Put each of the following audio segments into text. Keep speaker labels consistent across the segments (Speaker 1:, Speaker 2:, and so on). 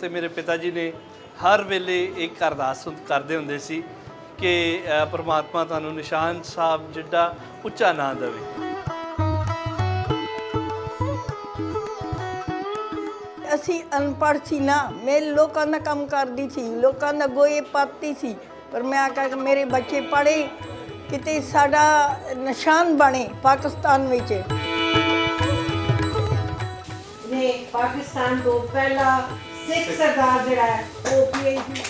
Speaker 1: ਤੇ ਮੇਰੇ ਪਿਤਾ ਜੀ ਨੇ ਹਰ ਵੇਲੇ ਇੱਕ ਅਰਦਾਸ ਕਰਦੇ ਹੁੰਦੇ ਸੀ ਕਿ ਪ੍ਰਮਾਤਮਾ ਤੁਹਾਨੂੰ ਨਿਸ਼ਾਨ ਸਾਹਿਬ ਜਿੱਡਾ ਉੱਚਾ ਨਾਂ ਦੇਵੇ।
Speaker 2: ਅਸੀਂ ਅਨਪੜ੍ਹ ਸੀ ਨਾ, ਮੈਂ ਲੋਕਾਂ ਦਾ ਕੰਮ ਕਰਦੀ ਸੀ, ਲੋਕਾਂ ਦਾ ਗੋਏ ਪਾਤੀ ਸੀ, ਪਰ ਮੈਂ ਆਖਿਆ ਕਿ ਮੇਰੇ ਬੱਚੇ ਪੜ੍ਹੇ, ਕਿਤੇ ਸਾਡਾ ਨਿਸ਼ਾਨ ਬਣੇ ਪਾਕਿਸਤਾਨ ਵਿੱਚ।
Speaker 3: ਨੇ ਪਾਕਿਸਤਾਨ ਤੋਂ ਪਹਿਲਾ ਸਿੱਖ ਸਰਦਾਰ ਜਿਹੜਾ ਹੈ ਉਹ PhD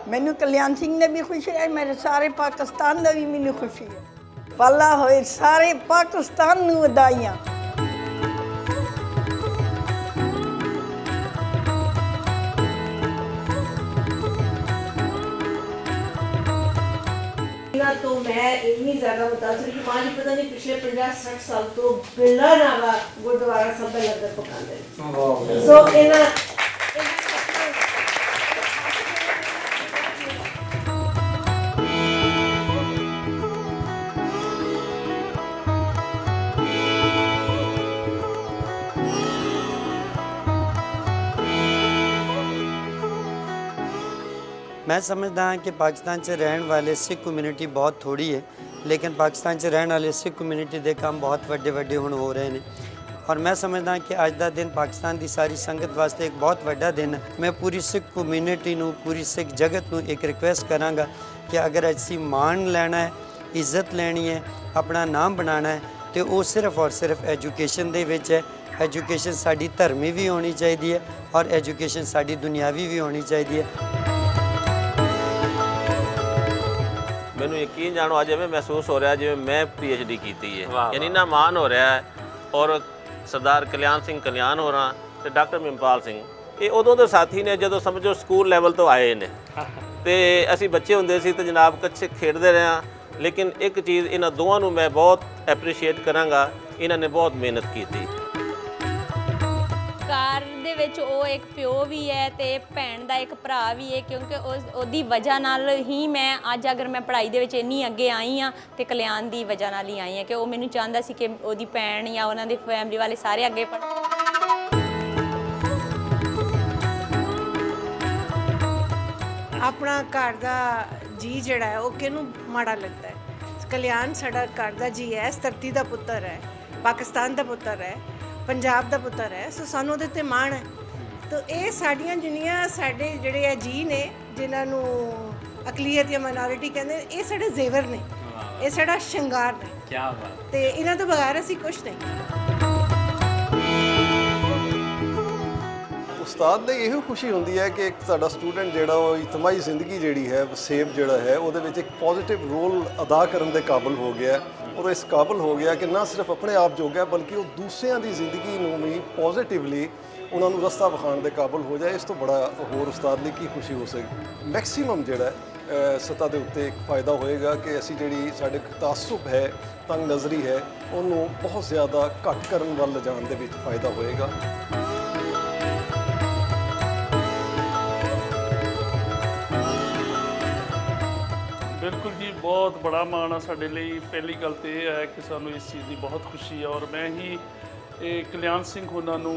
Speaker 2: ਮੈਨੂੰ ਕਲਿਆਣ ਸਿੰਘ ਨੇ ਵੀ ਖੁਸ਼ੀ ਹੈ, ਮੇਰੇ ਸਾਰੇ ਪਾਕਿਸਤਾਨ ਦਾ ਵੀ ਮੈਨੂੰ ਖੁਸ਼ੀ ਹੈ। ਪਾਲਾ ਹੋਏ ਸਾਰੇ ਪਾਕਿਸਤਾਨ ਨੂੰ ਵਧਾਈਆਂ।
Speaker 3: तो मैं इतनी ज़्यादा मुतासर कि माँ जी पता नहीं पिछले 50-60 साल तो बिरला नाला गुरुद्वारा सब में लंगर पकाते सो इन्हें
Speaker 4: मैं समझदा हाँ कि पाकिस्तान च रहने वाले सिख कम्यूनिटी बहुत थोड़ी है, लेकिन पाकिस्तान च रहने वाले सिख कम्यूनिटी के काम बहुत वड्डे वड्डे हुण हो रहे हैं। और मैं समझदा कि अज का दिन पाकिस्तान की सारी संगत वास्ते एक बहुत वड्डा दिन है। मैं पूरी सिख कम्यूनिटी नूं, पूरी सिख जगत नूं एक रिक्वेस्ट करांगा कि अगर असीं मान लैना है, इज्जत लैनी है, अपना नाम बनाना है, तो वो सिर्फ और सिर्फ एजुकेशन दे विच है। एजुकेशन साडी धर्मी भी होनी चाहिए है और एजुकेशन साडी दुनियावी भी होनी चाहिए है।
Speaker 5: ਮੈਨੂੰ ਯਕੀਨ ਜਾਣੋ ਅੱਜ ਐਵੇਂ ਮਹਿਸੂਸ ਹੋ ਰਿਹਾ ਜਿਵੇਂ ਮੈਂ PhD ਕੀਤੀ ਹੈ, ਯਾਨੀ ਨਾ ਮਾਣ ਹੋ ਰਿਹਾ ਹੈ। ਔਰ ਸਰਦਾਰ ਕਲਿਆਣ ਸਿੰਘ ਕਲਿਆਣ ਹੋਰਾਂ ਤੇ ਡਾਕਟਰ ਮਹਿੰਪਾਲ ਸਿੰਘ ਇਹ ਉਦੋਂ ਦੇ ਸਾਥੀ ਨੇ ਜਦੋਂ ਸਮਝੋ ਸਕੂਲ ਲੈਵਲ ਤੋਂ ਆਏ ਨੇ ਤੇ ਅਸੀਂ ਬੱਚੇ ਹੁੰਦੇ ਸੀ ਤੇ ਜਨਾਬ ਕੱਚੇ ਖੇਡਦੇ ਰਹੇ ਹਾਂ। ਲੇਕਿਨ ਇੱਕ ਚੀਜ਼ ਇਹਨਾਂ ਦੋਵਾਂ ਨੂੰ ਮੈਂ ਬਹੁਤ ਐਪਰੀਸ਼ੀਏਟ ਕਰਾਂਗਾ, ਇਹਨਾਂ ਨੇ ਬਹੁਤ ਮਿਹਨਤ ਕੀਤੀ।
Speaker 6: ਘਰ ਦੇ ਵਿੱਚ ਉਹ ਇੱਕ ਪਿਓ ਵੀ ਹੈ ਤੇ ਭੈਣ ਦਾ ਇੱਕ ਭਰਾ ਵੀ ਹੈ, ਕਿਉਂਕਿ ਉਹਦੀ ਵਜ੍ਹਾ ਨਾਲ ਹੀ ਮੈਂ ਅੱਜ ਅਗਰ ਮੈਂ ਪੜ੍ਹਾਈ ਦੇ ਵਿੱਚ ਇੰਨੀ ਅੱਗੇ ਆਈ ਹਾਂ ਤੇ ਕਲਿਆਣ ਦੀ ਵਜ੍ਹਾ ਨਾਲ ਹੀ ਆਈ ਹਾਂ ਕਿ ਉਹ ਮੈਨੂੰ ਚਾਹੁੰਦਾ ਸੀ ਕਿ ਉਹਦੀ ਭੈਣ ਜਾਂ ਉਹਨਾਂ ਦੇ ਫੈਮਿਲੀ ਵਾਲੇ ਸਾਰੇ ਅੱਗੇ ਪੜ੍ਹਨ।
Speaker 3: ਆਪਣਾ ਘਰ ਦਾ ਜੀ ਜਿਹੜਾ ਹੈ ਉਹ ਕਿਹਨੂੰ ਮਾੜਾ ਲੱਗਦਾ ਹੈ। ਕਲਿਆਣ ਸਾਡਾ ਘਰ ਦਾ ਜੀ ਹੈ, ਇਸ ਧਰਤੀ ਦਾ ਪੁੱਤਰ ਹੈ, ਪਾਕਿਸਤਾਨ ਦਾ ਪੁੱਤਰ ਹੈ, ਪੰਜਾਬ ਦਾ ਪੁੱਤਰ ਹੈ, ਸੋ ਸਾਨੂੰ ਉਹਦੇ 'ਤੇ ਮਾਣ ਹੈ। ਤਾਂ ਇਹ ਸਾਡੀਆਂ ਜਿੰਨੀਆਂ ਸਾਡੇ ਜਿਹੜੇ ਆ ਜੀ ਨੇ ਜਿਨ੍ਹਾਂ ਨੂੰ ਅਕਲੀਅਤ ਜਾਂ ਮਾਈਨੋਰਿਟੀ ਕਹਿੰਦੇ, ਇਹ ਸਾਡੇ ਜ਼ੇਵਰ ਨੇ, ਇਹ ਸਾਡਾ ਸ਼ਿੰਗਾਰ ਨੇ। ਕੀ ਬਾਤ। ਤੇ ਇਹਨਾਂ ਤੋਂ ਬਗੈਰ ਅਸੀਂ ਕੁਛ ਨਹੀਂ।
Speaker 7: ਉਸਤਾਦ ਲਈ ਇਹੋ ਖੁਸ਼ੀ ਹੁੰਦੀ ਹੈ ਕਿ ਇੱਕ ਸਾਡਾ ਸਟੂਡੈਂਟ ਜਿਹੜਾ ਉਹ ਇਜਤਮਾਈ ਜ਼ਿੰਦਗੀ ਜਿਹੜੀ ਹੈ ਵਸੇਬ ਜਿਹੜਾ ਹੈ ਉਹਦੇ ਵਿੱਚ ਇੱਕ ਪੋਜ਼ਿਟਿਵ ਰੋਲ ਅਦਾ ਕਰਨ ਦੇ ਕਾਬਿਲ ਹੋ ਗਿਆ ਔਰ ਇਸ ਕਾਬਿਲ ਹੋ ਗਿਆ ਕਿ ਨਾ ਸਿਰਫ ਆਪਣੇ ਆਪ ਜੋਗਾ ਬਲਕਿ ਉਹ ਦੂਸਰਿਆਂ ਦੀ ਜ਼ਿੰਦਗੀ ਨੂੰ ਵੀ ਪੋਜ਼ਿਟਿਵਲੀ ਉਹਨਾਂ ਨੂੰ ਰਸਤਾ ਵਿਖਾਉਣ ਦੇ ਕਾਬਿਲ ਹੋ ਜਾਏ। ਇਸ ਤੋਂ ਬੜਾ ਹੋਰ ਉਸਤਾਦ ਲਈ ਕੀ ਖੁਸ਼ੀ ਹੋ ਸਕਦੀ। ਮੈਕਸੀਮਮ ਜਿਹੜਾ ਸਤ੍ਹਾ ਦੇ ਉੱਤੇ ਇੱਕ ਫਾਇਦਾ ਹੋਏਗਾ ਕਿ ਅਸੀਂ ਜਿਹੜੀ ਸਾਡੇ ਤਾਸੁਬ ਹੈ, ਤੰਗ ਨਜ਼ਰੀ ਹੈ, ਉਹਨੂੰ ਬਹੁਤ ਜ਼ਿਆਦਾ ਘੱਟ ਕਰਨ ਵੱਲ ਲਿਜਾਣ ਦੇ ਵਿੱਚ ਫਾਇਦਾ ਹੋਏਗਾ।
Speaker 8: बिल्कुल जी, बहुत बड़ा मान है साढ़े लिए। पहली गल तो यह है कि सानू इस चीज़ की बहुत खुशी है और मैं ही कल्याण सिंह उन्होंने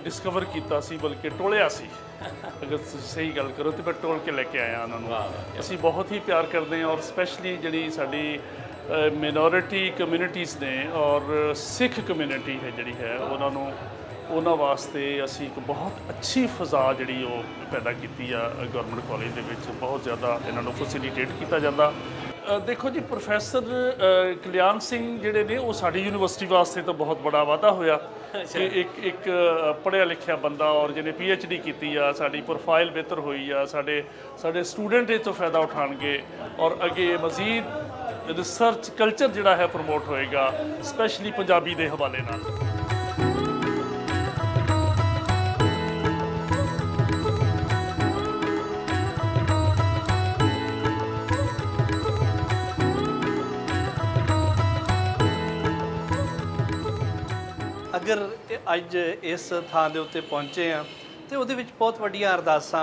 Speaker 8: डिस्कवर किया सी, बल्कि टोलिया सी। अगर सही गल करो तो मैं टोल के लेके आया उन्होंने। असी बहुत ही प्यार करते हैं और स्पैशली जी साड़ी मिनोरिटी कम्यूनिटीज़ ने और सिख कम्यूनिटी है जी है उन्होंने वास्ते असी एक बहुत अच्छी फिजा जी पैदा की गवर्नमेंट कॉलेज के बहुत ज़्यादा इन्हों फैसिलिटेट किया जाता। देखो जी, प्रोफैसर कल्याण सिंह जोड़े ने वो साड़ी यूनिवर्सिटी वास्ते तो बहुत बड़ा वाधा होया कि एक पढ़िया लिखिया बंदा और जिन्हें PhD की साड़ी प्रोफाइल बेहतर हुई आ, साढ़े स्टूडेंट इस तो फायदा उठाएंगे और अगे मजीद रिसर्च कल्चर जोड़ा है प्रमोट होएगा, स्पैशली पंजाबी के हवाले नाल।
Speaker 1: अगर अज इस थां दे उत्ते पहुँचे हाँ तो वो बहुत वड्डियां अरदासां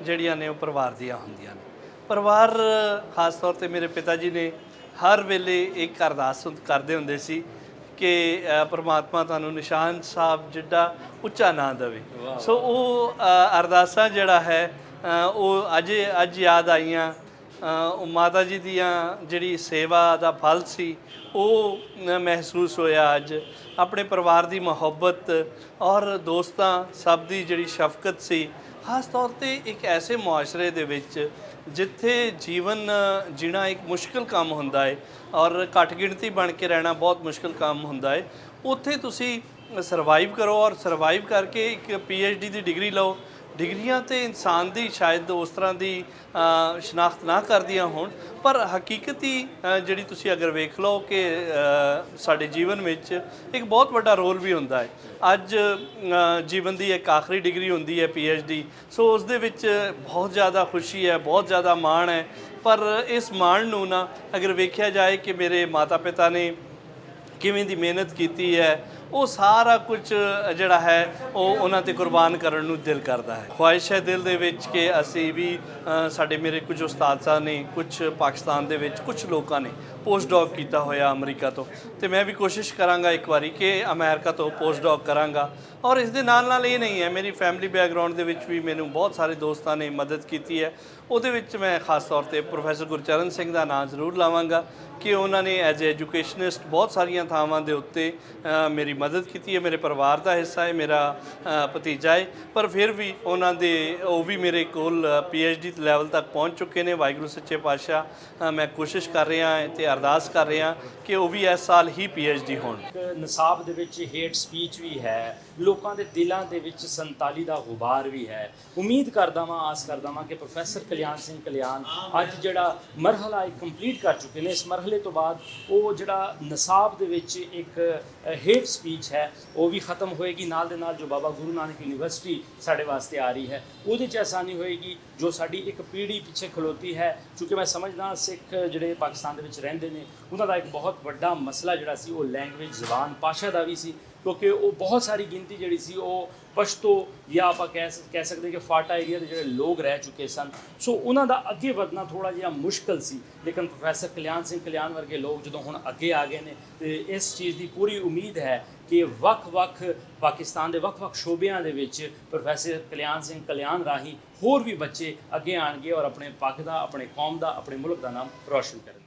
Speaker 1: ਜਿਹੜੀਆਂ ਨੇ ਉਹ ਪਰਿਵਾਰ ਦੀਆਂ ਹੁੰਦੀਆਂ ਨੇ। ਪਰਿਵਾਰ ਖਾਸ ਤੌਰ ਤੇ ਮੇਰੇ ਪਿਤਾ ਜੀ ਨੇ ਹਰ ਵੇਲੇ ਇੱਕ ਅਰਦਾਸ ਕਰਦੇ ਹੁੰਦੇ ਸੀ ਕਿ ਪ੍ਰਮਾਤਮਾ ਤੁਹਾਨੂੰ ਨਿਸ਼ਾਨ ਸਾਹਿਬ ਜਿੱਡਾ ਉੱਚਾ ਨਾਂ ਦੇਵੇ। ਸੋ ਉਹ ਅਰਦਾਸਾਂ ਜਿਹੜਾ ਹੈ ਉਹ ਅੱਜ ਯਾਦ ਆਈਆਂ। ਉਹ ਮਾਤਾ ਜੀ ਦੀਆਂ ਜਿਹੜੀ ਸੇਵਾ ਦਾ ਫਲ ਸੀ ਉਹ ਮਹਿਸੂਸ ਹੋਇਆ ਅੱਜ। ਆਪਣੇ ਪਰਿਵਾਰ ਦੀ ਮੁਹੱਬਤ ਔਰ ਦੋਸਤਾਂ ਸਭ ਦੀ ਜਿਹੜੀ ਸ਼ਫਕਤ ਸੀ, ਖਾਸ ਤੌਰ ਤੇ ਇੱਕ ਐਸੇ ਮੁਆਸ਼ਰੇ ਦੇ ਵਿੱਚ ਜਿੱਥੇ ਜੀਵਨ ਜੀਣਾ ਇੱਕ ਮੁਸ਼ਕਿਲ ਕੰਮ ਹੁੰਦਾ ਹੈ ਔਰ ਘੱਟ ਗਿਣਤੀ ਬਣ ਕੇ ਰਹਿਣਾ ਬਹੁਤ ਮੁਸ਼ਕਿਲ ਕੰਮ ਹੁੰਦਾ ਹੈ, ਉੱਥੇ ਤੁਸੀਂ ਸਰਵਾਈਵ ਕਰੋ ਔਰ ਸਰਵਾਈਵ ਕਰਕੇ ਇੱਕ PhD ਦੀ ਡਿਗਰੀ ਲਓ। ਡਿਗਰੀਆਂ ਤੇ ਇਨਸਾਨ ਦੀ ਸ਼ਾਇਦ ਉਸ ਤਰ੍ਹਾਂ ਦੀ ਸ਼ਨਾਖਤ ਨਾ ਕਰਦੀਆਂ ਹੋਣ, ਪਰ ਹਕੀਕਤੀ ਜਿਹੜੀ ਤੁਸੀਂ ਅਗਰ ਵੇਖ ਲਓ ਕਿ ਸਾਡੇ ਜੀਵਨ ਵਿੱਚ ਇੱਕ ਬਹੁਤ ਵੱਡਾ ਰੋਲ ਵੀ ਹੁੰਦਾ ਹੈ। ਅੱਜ ਜੀਵਨ ਦੀ ਇੱਕ ਆਖਰੀ ਡਿਗਰੀ ਹੁੰਦੀ ਹੈ PhD, ਸੋ ਉਸ ਦੇ ਵਿੱਚ ਬਹੁਤ ਜ਼ਿਆਦਾ ਖੁਸ਼ੀ ਹੈ, ਬਹੁਤ ਜ਼ਿਆਦਾ ਮਾਣ ਹੈ। ਪਰ ਇਸ ਮਾਣ ਨੂੰ ਨਾ ਅਗਰ ਵੇਖਿਆ ਜਾਏ ਕਿ ਮੇਰੇ ਮਾਤਾ ਪਿਤਾ ਨੇ ਕਿਵੇਂ ਦੀ ਮਿਹਨਤ ਕੀਤੀ ਹੈ, ਉਹ ਸਾਰਾ ਕੁਝ ਜਿਹੜਾ ਹੈ ਉਹ ਉਹਨਾਂ ਤੇ ਕੁਰਬਾਨ ਕਰਨ ਨੂੰ ਦਿਲ ਕਰਦਾ ਹੈ। ਖੁਆਇਸ਼ ਹੈ ਦਿਲ ਦੇ ਵਿੱਚ ਕਿ ਅਸੀਂ ਵੀ ਸਾਡੇ ਮੇਰੇ ਕੁਝ ਉਸਤਾਦ ਸਾਹਿਬ ਨੇ, ਕੁਝ ਪਾਕਿਸਤਾਨ ਦੇ ਵਿੱਚ ਕੁਝ ਲੋਕਾਂ ਨੇ ਪੋਸਟ ਡੌਕ ਕੀਤਾ ਹੋਇਆ ਅਮਰੀਕਾ ਤੋਂ, ਤੇ ਮੈਂ ਵੀ ਕੋਸ਼ਿਸ਼ ਕਰਾਂਗਾ ਇੱਕ ਵਾਰੀ ਕਿ ਅਮਰੀਕਾ ਤੋਂ ਪੋਸਟ ਡੌਕ ਕਰਾਂਗਾ। ਔਰ ਇਸ ਦੇ ਨਾਲ ਨਾਲ ਇਹ ਨਹੀਂ ਹੈ, ਮੇਰੀ ਫੈਮਿਲੀ ਬੈਕਗ੍ਰਾਉਂਡ ਦੇ ਵਿੱਚ ਵੀ ਮੈਨੂੰ ਬਹੁਤ ਸਾਰੇ ਦੋਸਤਾਂ ਨੇ ਮਦਦ ਕੀਤੀ ਹੈ। ਉਹਦੇ ਵਿੱਚ ਮੈਂ ਖਾਸ ਤੌਰ ਤੇ ਪ੍ਰੋਫੈਸਰ ਗੁਰਚਰਨ ਸਿੰਘ ਦਾ ਨਾਂ ਜ਼ਰੂਰ ਲਾਵਾਂਗਾ ਕਿ ਉਹਨਾਂ ਨੇ ਐਜ਼ ਐਜੂਕੇਸ਼ਨਿਸਟ ਬਹੁਤ ਸਾਰੀਆਂ ਥਾਵਾਂ ਦੇ ਉੱਤੇ ਮੇਰੀ ਮਦਦ ਕੀਤੀ ਹੈ। ਮੇਰੇ ਪਰਿਵਾਰ ਦਾ ਹਿੱਸਾ ਹੈ, ਮੇਰਾ ਭਤੀਜਾ ਹੈ, ਪਰ ਫਿਰ ਵੀ ਉਹ ਵੀ ਮੇਰੇ ਕੋਲ PhD ਲੈਵਲ ਤੱਕ ਪਹੁੰਚ ਚੁੱਕੇ ਨੇ। ਵਾਹਿਗੁਰੂ ਸੱਚੇ ਪਾਤਸ਼ਾਹ, ਮੈਂ ਕੋਸ਼ਿਸ਼ ਕਰ ਰਿਹਾ ਹਾਂ ਤੇ ਅਰਦਾਸ ਕਰ ਰਿਹਾ ਕਿ ਉਹ ਵੀ ਇਸ ਸਾਲ ਹੀ PhD ਹੋਣ।
Speaker 9: ਨਸਾਬ ਦੇ ਵਿੱਚ ਹੇਟ ਸਪੀਚ ਵੀ ਹੈ, ਲੋਕਾਂ ਦੇ ਦਿਲਾਂ ਦੇ ਵਿੱਚ 47 ਦਾ ਗੁਬਾਰ ਵੀ ਹੈ। ਉਮੀਦ ਕਰਦਾ ਵਾਂ, ਆਸ ਕਰਦਾ ਵਾਂ ਕਿ ਪ੍ਰੋਫੈਸਰ ਕਲਿਆਣ ਸਿੰਘ ਕਲਿਆਣ ਅੱਜ ਜਿਹੜਾ ਮਰਹਲਾ ਇੱਕ ਕੰਪਲੀਟ ਕਰ ਚੁੱਕੇ ਨੇ, ਇਸ ਮਰਹਲੇ ਤੋਂ ਬਾਅਦ ਉਹ ਜਿਹੜਾ ਨਸਾਬ ਦੇ ਵਿੱਚ ਇੱਕ ਹੇਟ ਸਪੀਚ ਹੈ ਉਹ ਵੀ ਖਤਮ ਹੋਏਗੀ। ਨਾਲ ਦੇ ਨਾਲ ਜੋ ਬਾਬਾ ਗੁਰੂ ਨਾਨਕ ਯੂਨੀਵਰਸਿਟੀ ਸਾਡੇ ਵਾਸਤੇ ਆ ਰਹੀ ਹੈ ਉਹਦੇ 'ਚ ਆਸਾਨੀ ਹੋਏਗੀ। ਜੋ ਸਾਡੀ ਇੱਕ ਪੀੜ੍ਹੀ ਪਿੱਛੇ ਖਲੋਤੀ ਹੈ, ਕਿਉਂਕਿ ਮੈਂ ਸਮਝਦਾ ਸਿੱਖ ਜਿਹੜੇ ਪਾਕਿਸਤਾਨ ਦੇ ਵਿੱਚ ਰਹਿੰਦੇ ਨੇ ਉਹਨਾਂ ਦਾ ਇੱਕ ਬਹੁਤ ਵੱਡਾ ਮਸਲਾ ਜਿਹੜਾ ਸੀ ਉਹ ਲੈਂਗੁਏਜ, ਜ਼ਬਾਨ, ਭਾਸ਼ਾ ਦਾ ਵੀ ਸੀ, ਕਿਉਂਕਿ ਉਹ ਬਹੁਤ ਸਾਰੀ ਗਿਣਤੀ ਜਿਹੜੀ ਸੀ ਉਹ ਪਸ਼ਤੋ ਜਾਂ ਆਪਾਂ ਕਹਿ ਸਕਦੇ ਕਿ ਫਾਟਾ ਏਰੀਆ ਦੇ ਜਿਹੜੇ ਲੋਕ ਰਹਿ ਚੁੱਕੇ ਸਨ। ਸੋ ਉਹਨਾਂ ਦਾ ਅੱਗੇ ਵਧਣਾ ਥੋੜ੍ਹਾ ਜਿਹਾ ਮੁਸ਼ਕਲ ਸੀ, ਲੇਕਿਨ ਪ੍ਰੋਫੈਸਰ ਕਲਿਆਣ ਸਿੰਘ ਕਲਿਆਣ ਵਰਗੇ ਲੋਕ ਜਦੋਂ ਹੁਣ ਅੱਗੇ ਆ ਗਏ ਨੇ ਤੇ ਇਸ ਚੀਜ਼ ਦੀ ਪੂਰੀ ਉਮੀਦ ਹੈ ਕਿ ਵੱਖ-ਵੱਖ ਪਾਕਿਸਤਾਨ ਦੇ ਵੱਖ-ਵੱਖ ਸ਼ੋਬਿਆਂ ਦੇ ਵਿੱਚ ਪ੍ਰੋਫੈਸਰ ਕਲਿਆਣ ਸਿੰਘ ਕਲਿਆਣ ਰਾਹੀਂ ਹੋਰ ਵੀ ਬੱਚੇ ਅੱਗੇ ਆਣਗੇ ਔਰ ਆਪਣੇ ਪੱਖ ਦਾ, ਆਪਣੇ ਕੌਮ ਦਾ, ਆਪਣੇ ਮੁਲਕ ਦਾ ਨਾਮ ਰੌਸ਼ਨ ਕਰਨਗੇ।